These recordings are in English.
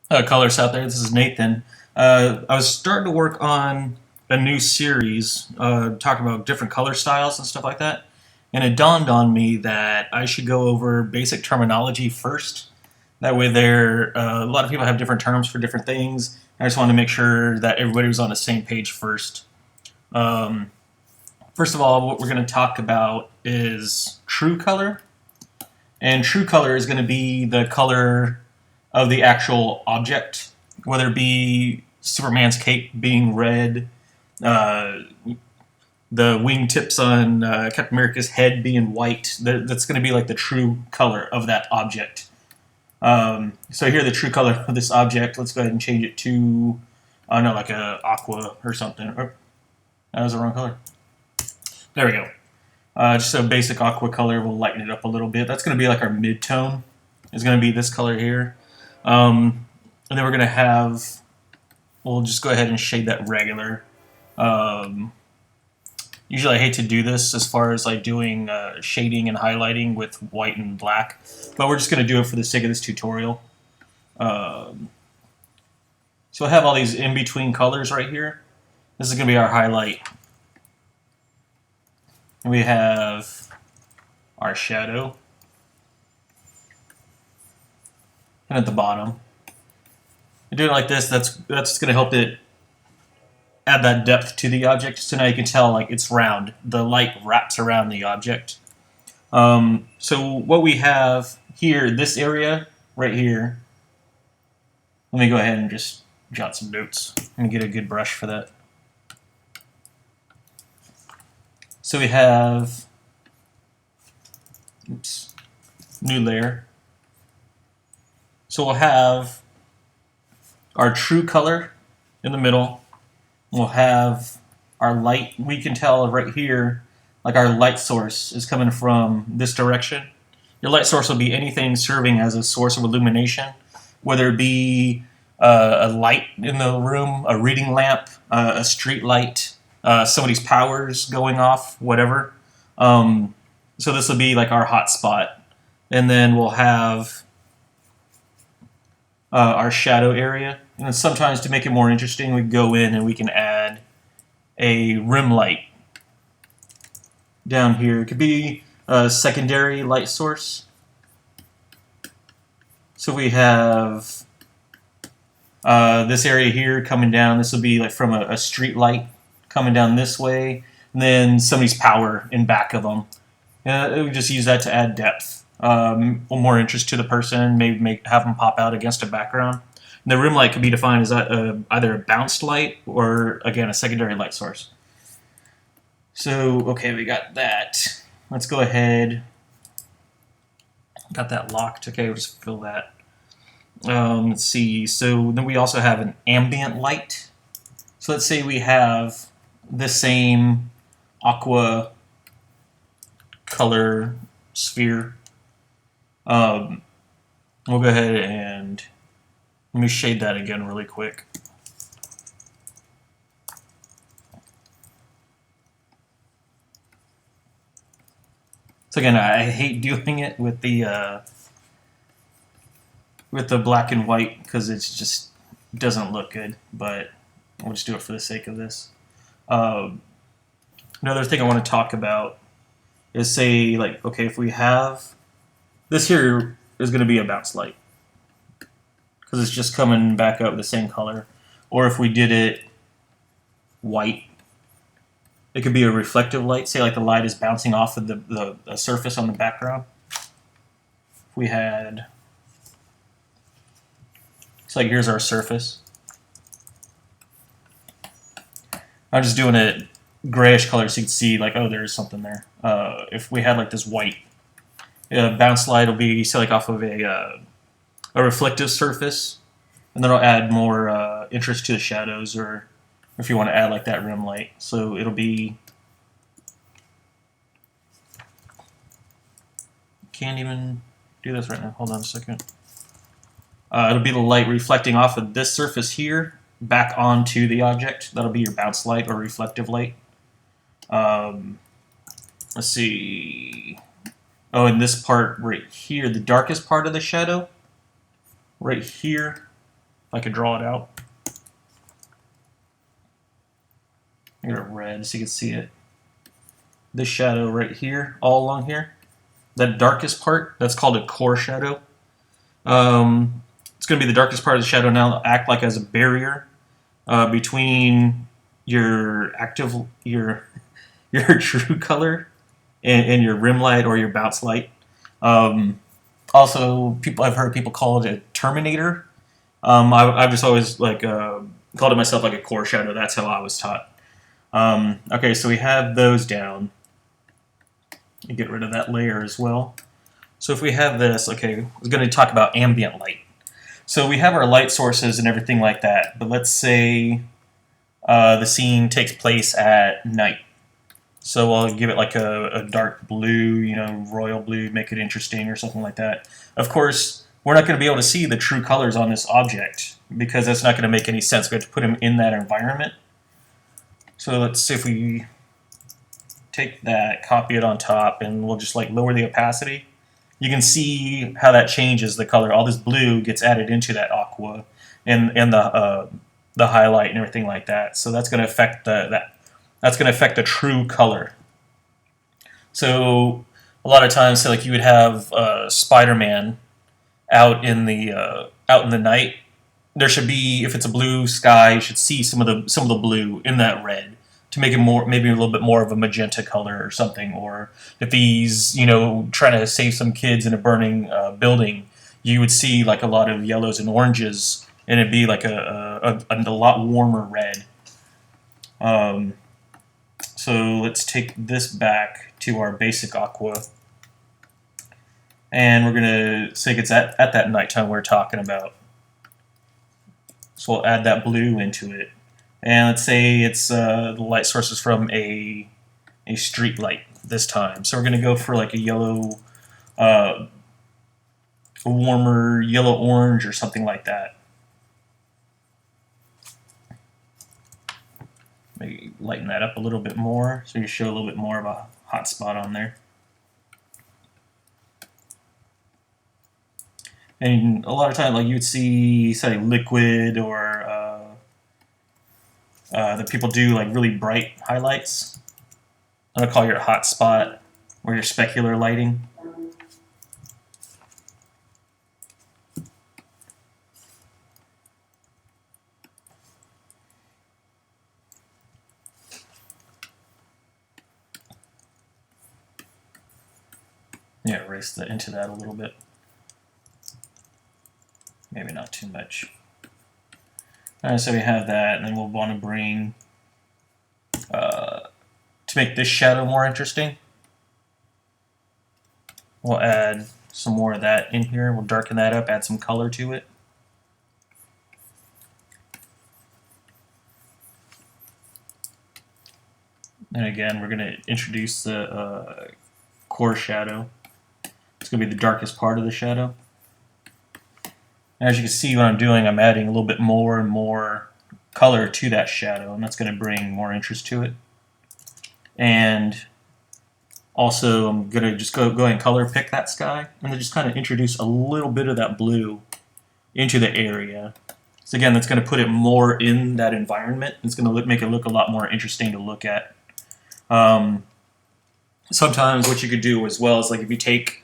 Colors out there. This is Nathan. I was starting to work on a new series talking about different color styles and stuff like that, and it dawned on me that I should go over basic terminology first. That way, a lot of people have different terms for different things. I just wanted to make sure that everybody was on the same page first. Um, First of all, what we're going to talk about is true color, and true color is going to be the color of the actual object, whether it be Superman's cape being red, uh, the wingtips on Captain America's head being white. That's going to be like the true color of that object. So here, the true color of this object. Let's go ahead and change it to, no, like a aqua or something. Oh, that was the wrong color. There we go. Just a basic aqua color. We'll lighten it up a little bit. That's going to be like our mid-tone. It's going to be this color here. And then we're going to have, we'll just go ahead and shade that regular. Um, Usually I hate to do this as far as like doing shading and highlighting with white and black, but we're just going to do it for the sake of this tutorial. Um, so I have all these in-between colors right here. This is going to be our highlight. And we have our shadow. And at the bottom. And doing it like this, that's going to help it add that depth to the object. So now you can tell like it's round. The light wraps around the object. So what we have here, this area right here. Let me go ahead and just jot some notes and get a good brush for that. So we have, oops, new layer. So we'll have our true color in the middle. We'll have our light. We can tell right here, like our light source is coming from this direction. Your light source will be anything serving as a source of illumination, whether it be a light in the room, a reading lamp, a street light, somebody's powers going off, whatever. So this will be like our hot spot. And then we'll have our shadow area. And then sometimes to make it more interesting, we go in and we can add a rim light down here. It could be a secondary light source. So we have this area here coming down. This will be like from a street light coming down this way. And then somebody's power in back of them. And we just use that to add depth. More interest to the person, maybe have them pop out against a background. And the rim light could be defined as either a bounced light or, again, a secondary light source. So, okay, we got that. Let's go ahead. Got that locked. Okay, we'll just fill that. Let's see. So then we also have an ambient light. So let's say we have the same aqua color sphere. We'll go ahead and let me shade that again really quick. So again, I hate doing it with the black and white because it just doesn't look good, but we'll just do it for the sake of this. Another thing I want to talk about is say, like, okay, if we have this here is going to be a bounce light because it's just coming back up the same color. Or if we did it white, it could be a reflective light. Say like the light is bouncing off of the surface on the background. If we had, so like here's our surface. I'm just doing a grayish color so you can see like, oh, there's something there. If we had like this white, bounce light will be say like off of a reflective surface, and then it'll add more interest to the shadows, or if you want to add like that rim light. So it'll be, can't even do this right now. Hold on a second. It'll be the light reflecting off of this surface here back onto the object. That'll be your bounce light or reflective light. Let's see. Oh, and this part right here, the darkest part of the shadow, right here, If I could draw it out. I got a red so you can see it. This shadow right here, all along here, that darkest part, that's called a core shadow. It's going to be the darkest part of the shadow now. Act like as a barrier between your your true color and your rim light or your bounce light. Also, I've heard people call it a terminator. I've just always called it myself like a core shadow. That's how I was taught. Okay, so we have those down. You get rid of that layer as well. So if we have this, okay, we're going to talk about ambient light. So we have our light sources and everything like that, but let's say the scene takes place at night. So I'll give it like a dark blue, royal blue, make it interesting or something like that. Of course, we're not going to be able to see the true colors on this object because that's not going to make any sense. We have to put them in that environment. So let's see if we take that, copy it on top, and we'll just lower the opacity. You can see how that changes the color. All this blue gets added into that aqua and the highlight and everything like that. So that's going to affect that's going to affect the true color. So a lot of times, so you would have Spider-Man out in the night. There should be, if it's a blue sky, you should see some of the blue in that red to make it maybe a little bit more of a magenta color or something. Or if he's trying to save some kids in a burning building, you would see a lot of yellows and oranges, and it'd be a lot warmer red. So let's take this back to our basic aqua, and we're gonna say it's at that nighttime we're talking about. So we'll add that blue into it. And let's say it's the light source is from a street light this time. So we're going to go for a yellow, a warmer yellow-orange or something like that. Maybe lighten that up a little bit more so you show a little bit more of a hot spot on there. And a lot of times, you would see, say, liquid or that people do really bright highlights. I'm gonna call your hot spot or your specular lighting. Yeah, erase into that a little bit. Maybe not too much. Alright, so we have that, and then we'll want to bring, to make this shadow more interesting, we'll add some more of that in here. We'll darken that up, add some color to it. And again, we're going to introduce the core shadow. It's going to be the darkest part of the shadow. As you can see what I'm doing, I'm adding a little bit more and more color to that shadow, and that's going to bring more interest to it. And also I'm going to just go ahead and color pick that sky, and then just kind of introduce a little bit of that blue into the area. So again, that's going to put it more in that environment. It's going to make it look a lot more interesting to look at. Sometimes what you could do as well is if you take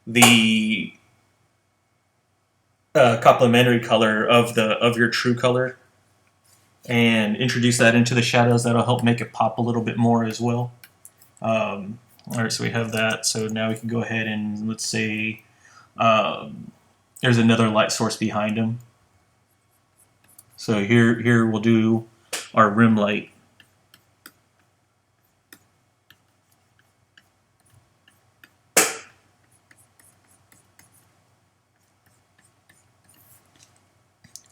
the complementary color of your true color and introduce that into the shadows, that'll help make it pop a little bit more as well. Alright, so we have that. So now we can go ahead and let's say there's another light source behind him. So here we'll do our rim light.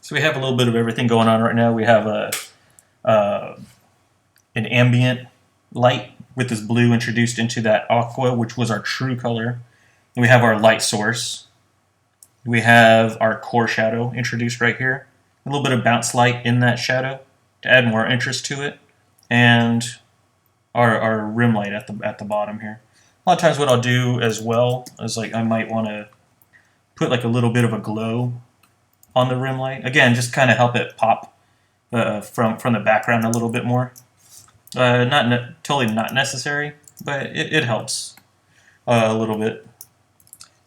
So we have a little bit of everything going on right now. We have an ambient light with this blue introduced into that aqua, which was our true color. And we have our light source. We have our core shadow introduced right here. A little bit of bounce light in that shadow to add more interest to it. And our rim light at the bottom here. A lot of times what I'll do as well is I might want to put a little bit of a glow on the rim light. Again, just kind of help it pop from the background a little bit more. Totally not necessary, but it helps a little bit.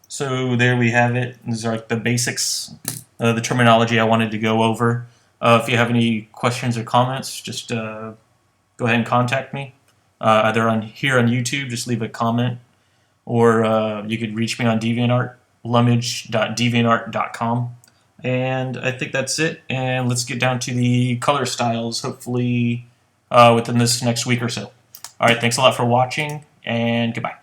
So there we have it. These are like the basics, the terminology I wanted to go over. If you have any questions or comments, just go ahead and contact me. Either here on YouTube, just leave a comment, or you could reach me on DeviantArt, lummage.deviantart.com. And I think that's it. And let's get down to the color styles, hopefully within this next week or so. All right, thanks a lot for watching, and goodbye.